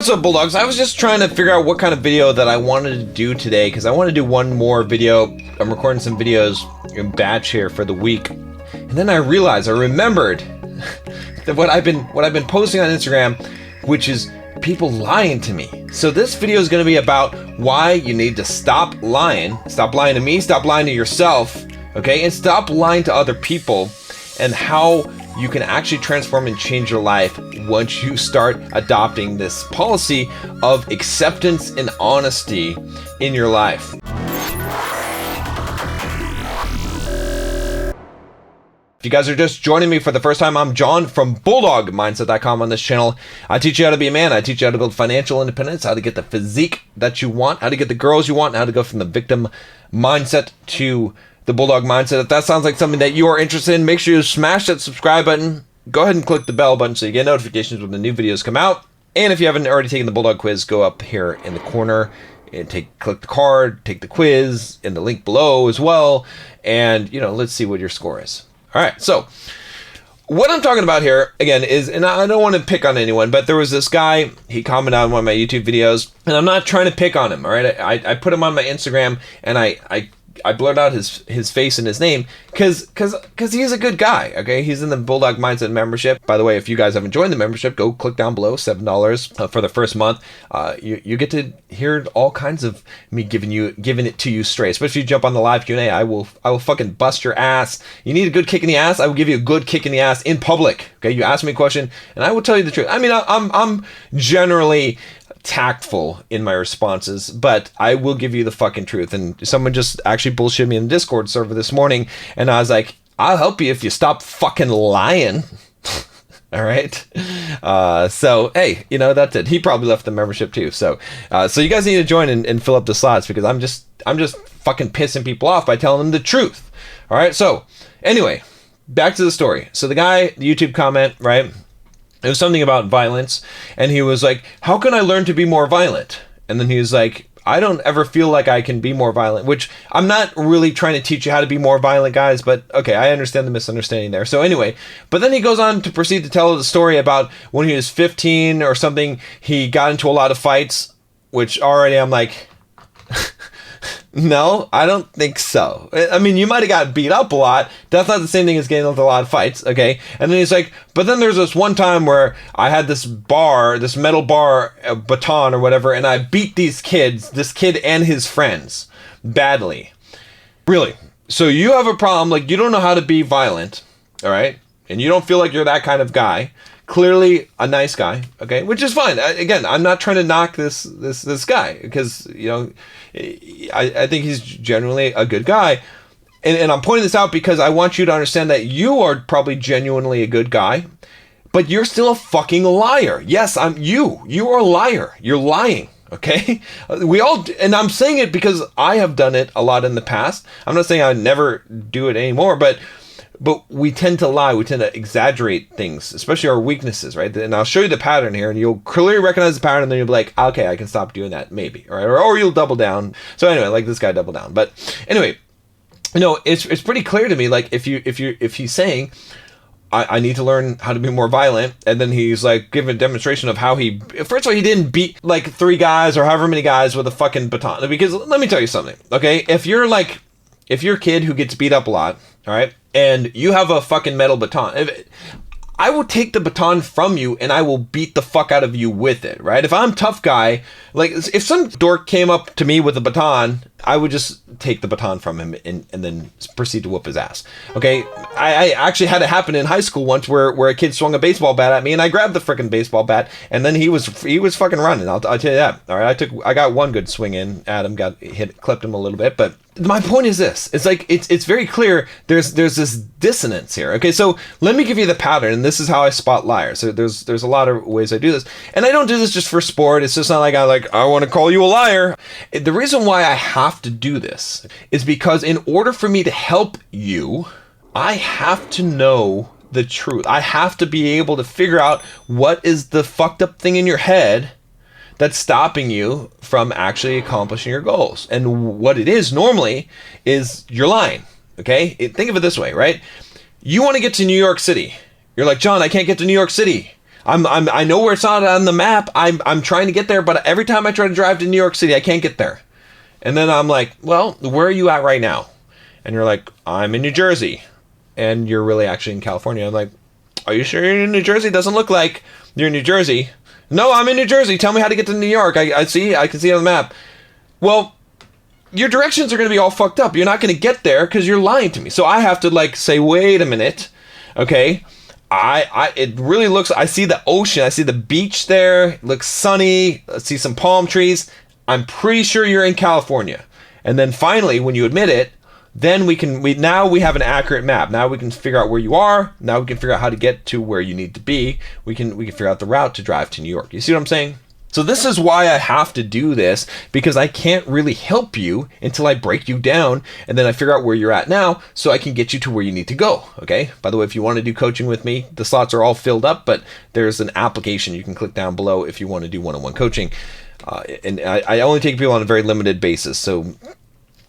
What's up, Bulldogs? I was just trying to figure out what kind of video that I wanted to do today, because I want to do one more video. I'm recording some videos in batch here for the week, and then I remembered that what I've been posting on Instagram, which is people lying to me. So this video is going to be about why you need to stop lying. Stop lying to me, stop lying to yourself, okay? And stop lying to other people, and how you can actually transform and change your life once you start adopting this policy of acceptance and honesty in your life. If you guys are just joining me for the first time, I'm John from BulldogMindset.com. On this channel, I teach you how to be a man. I teach you how to build financial independence, how to get the physique that you want, how to get the girls you want, and how to go from the victim mindset to the Bulldog mindset. If that sounds like something that you are interested in, make sure you smash that subscribe button. Go ahead and click the bell button so you get notifications when the new videos come out. And if you haven't already taken the Bulldog quiz, go up here in the corner and click the card, take the quiz in the link below as well. And, let's see what your score is. All right, so what I'm talking about here, again, is, and I don't want to pick on anyone, but there was this guy, he commented on one of my YouTube videos, and I'm not trying to pick on him, all right? I put him on my Instagram, and I blurred out his face and his name because he's a good guy, okay? He's in the Bulldog Mindset membership. By the way, if you guys haven't joined the membership, go click down below, $7 for the first month. You get to hear all kinds of me giving it to you straight. Especially if you jump on the live Q&A, I will fucking bust your ass. You need a good kick in the ass, I will give you a good kick in the ass in public, okay? You ask me a question and I will tell you the truth. I mean, I'm generally tactful in my responses, but I will give you the fucking truth. And someone just actually bullshit me in the Discord server this morning, and I was like, I'll help you if you stop fucking lying. All right. So hey, that's it. He probably left the membership too. So you guys need to join and fill up the slots, because I'm just fucking pissing people off by telling them the truth. All right. So anyway, back to the story. So the guy, the YouTube comment, right? It was something about violence, and he was like, how can I learn to be more violent? And then he was like, I don't ever feel like I can be more violent, which I'm not really trying to teach you how to be more violent, guys, but okay, I understand the misunderstanding there. So anyway, but then he goes on to proceed to tell the story about when he was 15 or something, he got into a lot of fights, which already I'm like, no, I don't think so. I mean, you might have got beat up a lot. That's not the same thing as getting into a lot of fights, okay? And then he's like, but then there's this one time where I had this metal bar, a baton or whatever, and I beat this kid and his friends badly. Really? So you have a problem, like you don't know how to be violent, all right? And you don't feel like you're that kind of guy. Clearly a nice guy, okay, which is fine. Again, I'm not trying to knock this guy, because I think he's genuinely a good guy, and I'm pointing this out because I want you to understand that you are probably genuinely a good guy, but you're still a fucking liar. Yes, you are a liar. You're lying, okay? We all, and I'm saying it because I have done it a lot in the past. I'm not saying I never do it anymore, but we tend to lie. We tend to exaggerate things, especially our weaknesses, right? And I'll show you the pattern here, and you'll clearly recognize the pattern, and then you'll be like, okay, I can stop doing that, maybe, all right? Or you'll double down. So anyway, like this guy doubled down. But anyway, it's pretty clear to me, like if he's saying, I need to learn how to be more violent, and then he's like giving a demonstration of how first of all, he didn't beat like 3 guys or however many guys with a fucking baton. Because let me tell you something, okay? If you're a kid who gets beat up a lot, all right, and you have a fucking metal baton, I will take the baton from you and I will beat the fuck out of you with it, right? If I'm a tough guy, like if some dork came up to me with a baton, I would just take the baton from him and then proceed to whoop his ass, okay? I actually had it happen in high school once where a kid swung a baseball bat at me, and I grabbed the freaking baseball bat, and then he was fucking running, I'll tell you that, all right? I got one good swing in at him, clipped him a little bit, but my point is this, it's like, it's very clear there's this dissonance here, okay? So let me give you the pattern, and this is how I spot liars. So there's a lot of ways I do this, and I don't do this just for sport. It's just not like I want to call you a liar. The reason why I have to do this is because in order for me to help you, I have to know the truth. I have to be able to figure out what is the fucked up thing in your head that's stopping you from actually accomplishing your goals. And what it is normally is you're lying, okay? Think of it this way, right? You want to get to New York City. You're like, John, I can't get to New York City. I know where it's on the map. I'm trying to get there, but every time I try to drive to New York City, I can't get there. And then I'm like, well, where are you at right now? And you're like, I'm in New Jersey. And you're really actually in California. I'm like, are you sure you're in New Jersey? Doesn't look like you're in New Jersey. No, I'm in New Jersey. Tell me how to get to New York. I can see it on the map. Well, your directions are going to be all fucked up. You're not going to get there because you're lying to me. So I have to like say, wait a minute. Okay. It really looks, I see the ocean. I see the beach there. It looks sunny. I see some palm trees. I'm pretty sure you're in California. And then finally, when you admit it, then we have an accurate map. Now we can figure out where you are. Now we can figure out how to get to where you need to be. We can figure out the route to drive to New York. You see what I'm saying? So this is why I have to do this, because I can't really help you until I break you down and then I figure out where you're at now so I can get you to where you need to go. Okay. By the way, if you want to do coaching with me, the slots are all filled up, but there's an application you can click down below if you want to do one-on-one coaching. And I only take people on a very limited basis. So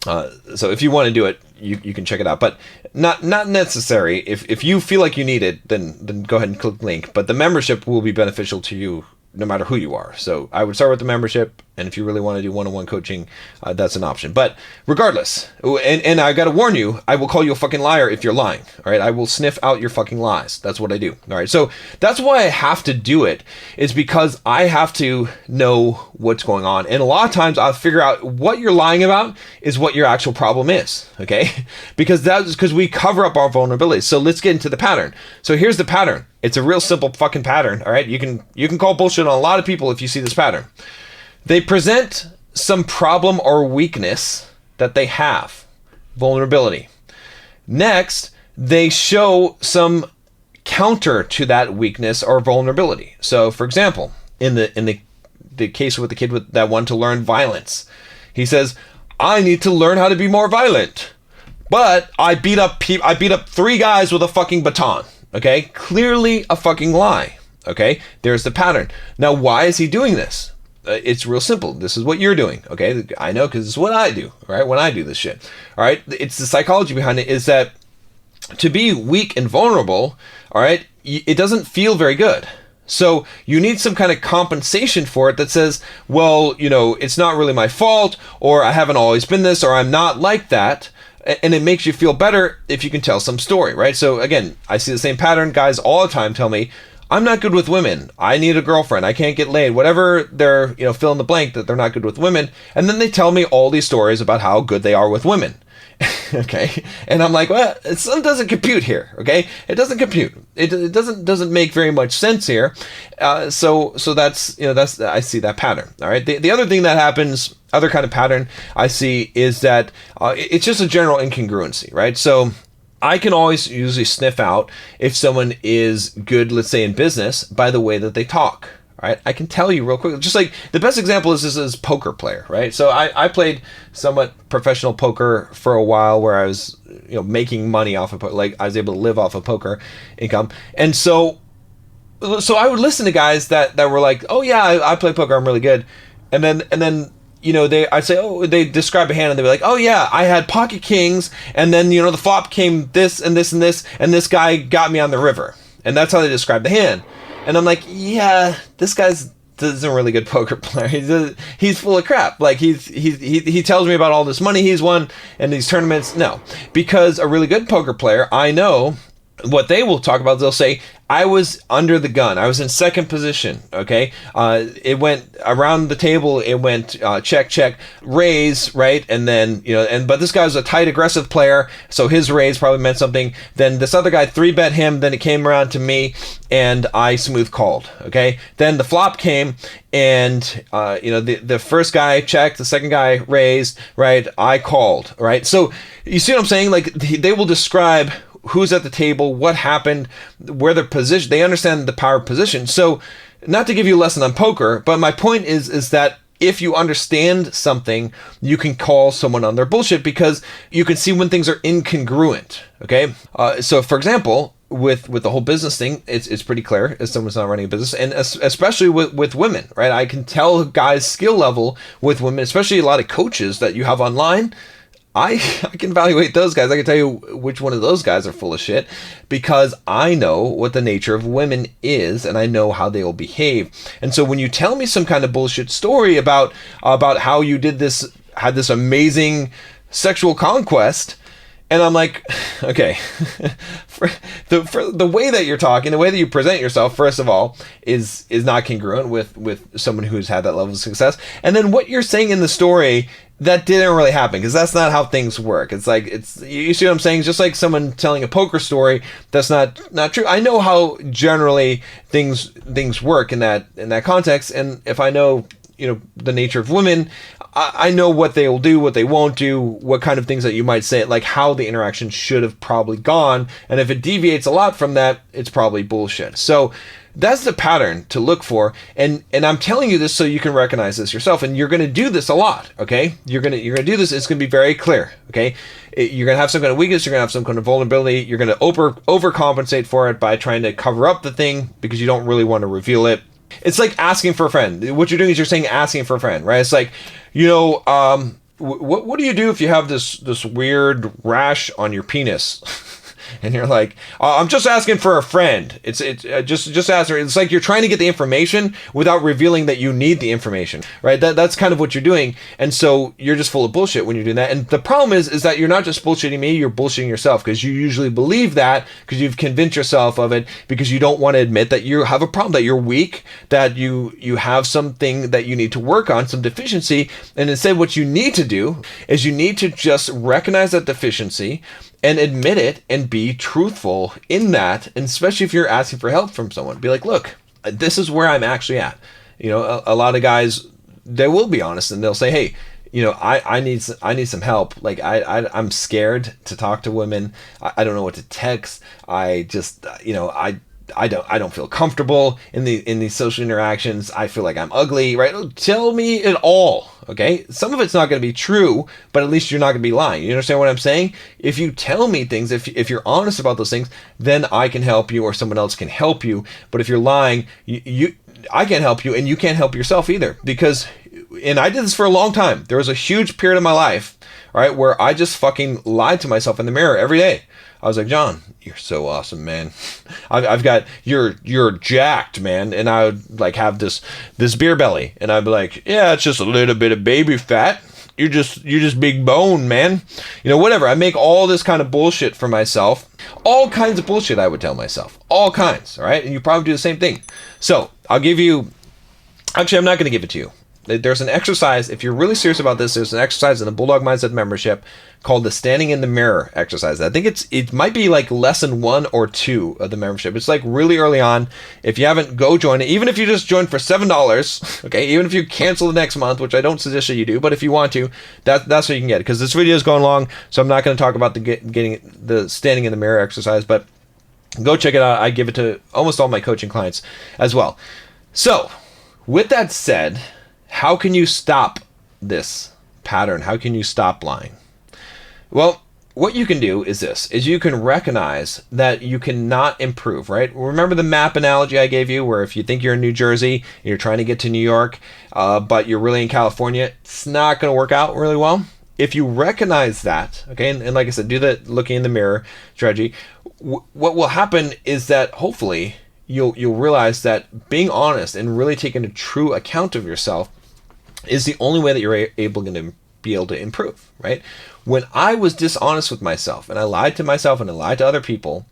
if you want to do it, you can check it out, but not necessary. If you feel like you need it, then go ahead and click the link. But the membership will be beneficial to you no matter who you are. So I would start with the membership, and if you really want to do one-on-one coaching, that's an option. But regardless, and I got to warn you, I will call you a fucking liar if you're lying. All right, I will sniff out your fucking lies. That's what I do. All right, so that's why I have to do it, is because I have to know what's going on, and a lot of times I'll figure out what you're lying about is what your actual problem is. Okay, because we cover up our vulnerabilities. So let's get into the pattern. So here's the pattern. It's a real simple fucking pattern. All right, you can call bullshit on a lot of people if you see this pattern. They present some problem or weakness that they have, vulnerability. Next, they show some counter to that weakness or vulnerability. So, for example, in the case with the kid that wanted to learn violence, he says, "I need to learn how to be more violent, but I beat up 3 guys with a fucking baton." Okay, clearly a fucking lie. Okay, there's the pattern. Now, why is he doing this? It's real simple. This is what you're doing. Okay, I know, because it's what I do. Right, when I do this shit. All right, it's the psychology behind it. Is that to be weak and vulnerable? All right, it doesn't feel very good. So you need some kind of compensation for it that says, well, it's not really my fault, or I haven't always been this, or I'm not like that. And it makes you feel better if you can tell some story, right? So again, I see the same pattern. Guys all the time tell me, I'm not good with women. I need a girlfriend. I can't get laid. Whatever they're, fill in the blank that they're not good with women. And then they tell me all these stories about how good they are with women. Okay. And I'm like, well, it doesn't compute here. Okay. It doesn't compute. It doesn't make very much sense here. So that's, I see that pattern. All right. The other thing that happens, other kind of pattern I see is that it's just a general incongruency, right? So I can always usually sniff out if someone is good, let's say in business, by the way that they talk. Right, I can tell you real quick. Just like the best example is this is poker player, right? So I played somewhat professional poker for a while, where I was making money off of like I was able to live off of poker income, and so I would listen to guys that were like, oh yeah, I play poker, I'm really good, and then I'd say, oh, they describe a hand and they'd be like, oh yeah, I had pocket kings, and then the flop came this and this and this, and this guy got me on the river, and that's how they describe the hand. And I'm like, yeah, this guy's isn't a really good poker player. He's full of crap. Like he tells me about all this money he's won and these tournaments. No, because a really good poker player, I know what they will talk about. They'll say, I was under the gun. I was in second position. Okay. It went around the table. It went check, check, raise, right? And then, but this guy was a tight, aggressive player. So his raise probably meant something. Then this other guy 3-bet him. Then it came around to me and I smooth called. Okay. Then the flop came and, the first guy checked, the second guy raised, right? I called, right? So you see what I'm saying? Like they will describe who's at the table, what happened, where their position, they understand the power position. So not to give you a lesson on poker, but my point is that if you understand something, you can call someone on their bullshit because you can see when things are incongruent. Okay. So for example, with the whole business thing, it's pretty clear if someone's not running a business, and especially with women, right? I can tell guys' skill level with women, especially a lot of coaches that you have online. I can evaluate those guys. I can tell you which one of those guys are full of shit because I know what the nature of women is and I know how they will behave. And so when you tell me some kind of bullshit story about how you had this amazing sexual conquest, and I'm like, okay, for the way that you're talking, the way that you present yourself, first of all, is not congruent with someone who's had that level of success. And then what you're saying in the story, that didn't really happen because that's not how things work. It's like, you see what I'm saying? It's just like someone telling a poker story that's not true. I know how generally things work in that context, and if I know, the nature of women, I know what they will do, what they won't do, what kind of things that you might say, like how the interaction should have probably gone. And if it deviates a lot from that, it's probably bullshit. So that's the pattern to look for. And I'm telling you this so you can recognize this yourself. And you're going to do this a lot. Okay. You're going to do this. It's going to be very clear. Okay. You're going to have some kind of weakness. You're going to have some kind of vulnerability. You're going to overcompensate for it by trying to cover up the thing because you don't really want to reveal it. It's like asking for a friend. What you're doing is you're saying asking for a friend, right? It's like, what do you do if you have this weird rash on your penis? And you're like, I'm just asking for a friend. It's just ask her. It's like you're trying to get the information without revealing that you need the information, right? That's kind of what you're doing. And so you're just full of bullshit when you're doing that. And the problem is that you're not just bullshitting me, you're bullshitting yourself because you usually believe that because you've convinced yourself of it because you don't want to admit that you have a problem, that you're weak, that you have something that you need to work on, some deficiency. And instead what you need to do is you need to just recognize that deficiency and admit it and be truthful in that. And especially if you're asking for help from someone, be like, look, this is where I'm actually at. A lot of guys, they will be honest and they'll say, hey, I need some help. Like I'm scared to talk to women. I don't know what to text. I just, I don't feel comfortable in these social interactions. I feel like I'm ugly, right? Tell me it all, okay? Some of it's not going to be true, but at least you're not going to be lying. You understand what I'm saying? If you tell me things, if you're honest about those things, then I can help you or someone else can help you. But if you're lying, I can't help you and you can't help yourself either and I did this for a long time. There was a huge period of my life, all right, where I just fucking lied to myself in the mirror every day. I was like, John, you're so awesome, man. I've got, you're jacked, man. And I would like have this beer belly. And I'd be like, yeah, it's just a little bit of baby fat. You're just big bone, man. Whatever. I make all this kind of bullshit for myself. All kinds of bullshit I would tell myself. All kinds, all right? And you probably do the same thing. So I'll give you, actually, I'm not going to give it to you. There's an exercise, if you're really serious about this, there's an exercise in the Bulldog Mindset membership called the Standing in the Mirror exercise. I think it might be like lesson 1 or 2 of the membership. It's like really early on. If you haven't, go join it. Even if you just join for $7, okay, even if you cancel the next month, which I don't suggest that you do, but if you want to, that's what you can get. Because this video is going long, so I'm not going to talk about getting the Standing in the Mirror exercise, but go check it out. I give it to almost all my coaching clients as well. So, with that said, how can you stop this pattern? How can you stop lying? Well, what you can do is you can recognize that you cannot improve, right? Remember the map analogy I gave you where if you think you're in New Jersey and you're trying to get to New York, but you're really in California, it's not going to work out really well. If you recognize that, okay, and like I said, do that looking in the mirror strategy, what will happen is that hopefully you'll realize that being honest and really taking a true account of yourself is the only way that you're able to improve, right? When I was dishonest with myself and I lied to myself and I lied to other people,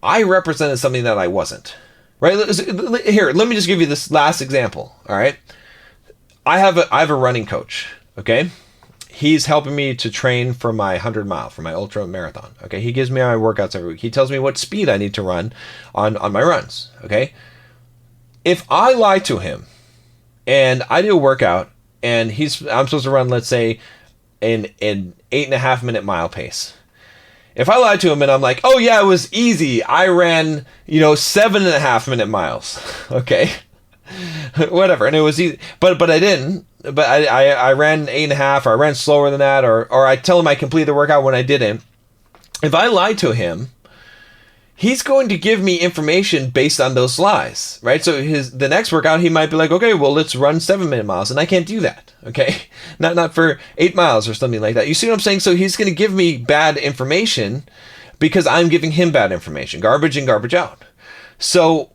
I represented something that I wasn't, right? Here, let me just give you this last example, all right? I have a running coach, okay? He's helping me to train for my 100 mile, for my ultra marathon, okay? He gives me my workouts every week. He tells me what speed I need to run on my runs, okay? If I lie to him and I do a workout and I'm supposed to run, let's say, an 8.5 minute mile pace. If I lied to him and I'm like, oh yeah, it was easy. I ran, 7.5 minute miles. Okay. Whatever. And it was easy, but I didn't, but I ran 8.5 or I ran slower than that, or I tell him I completed the workout when I didn't. If I lied to him, he's going to give me information based on those lies, right? So the next workout, he might be like, okay, well, let's run 7-minute miles. And I can't do that, okay? Not for 8 miles or something like that. You see what I'm saying? So he's going to give me bad information because I'm giving him bad information. Garbage in, garbage out. So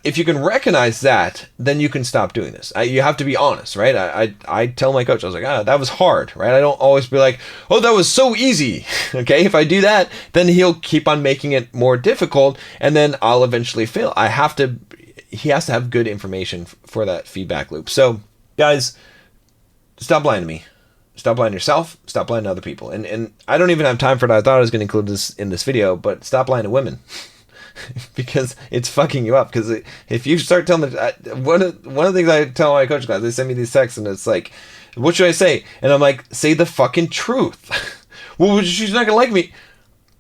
if you can recognize that, then you can stop doing this. You have to be honest, right? I tell my coach, I was like, that was hard, right? I don't always be like, oh, that was so easy. Okay, if I do that, then he'll keep on making it more difficult, and then I'll eventually fail. He has to have good information for that feedback loop. So, guys, stop lying to me. Stop lying to yourself. Stop lying to other people. And I don't even have time for that. I thought I was going to include this in this video, but stop lying to women. Because it's fucking you up. Because if you start telling them, one of the things I tell my coaching class, they send me these texts and it's like, what should I say? And I'm like, say the fucking truth. Well, she's not gonna like me.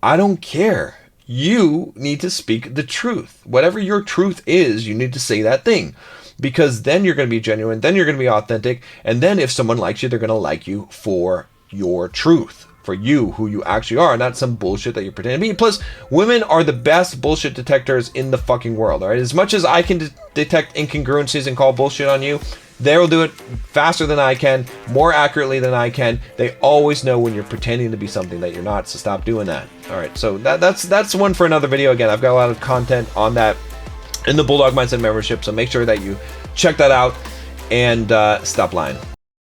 I don't care. You need to speak the truth. Whatever your truth is, you need to say that thing. Because then you're going to be genuine, then you're going to be authentic, and then if someone likes you, they're going to like you for your truth. For you, who you actually are, not some bullshit that you're pretending to be. Plus, women are the best bullshit detectors in the fucking world, all right? As much as I can detect incongruencies and call bullshit on you, they'll do it faster than I can, more accurately than I can. They always know when you're pretending to be something that you're not, so stop doing that. All right, so that's one for another video. Again, I've got a lot of content on that in the Bulldog Mindset membership, so make sure that you check that out and stop lying.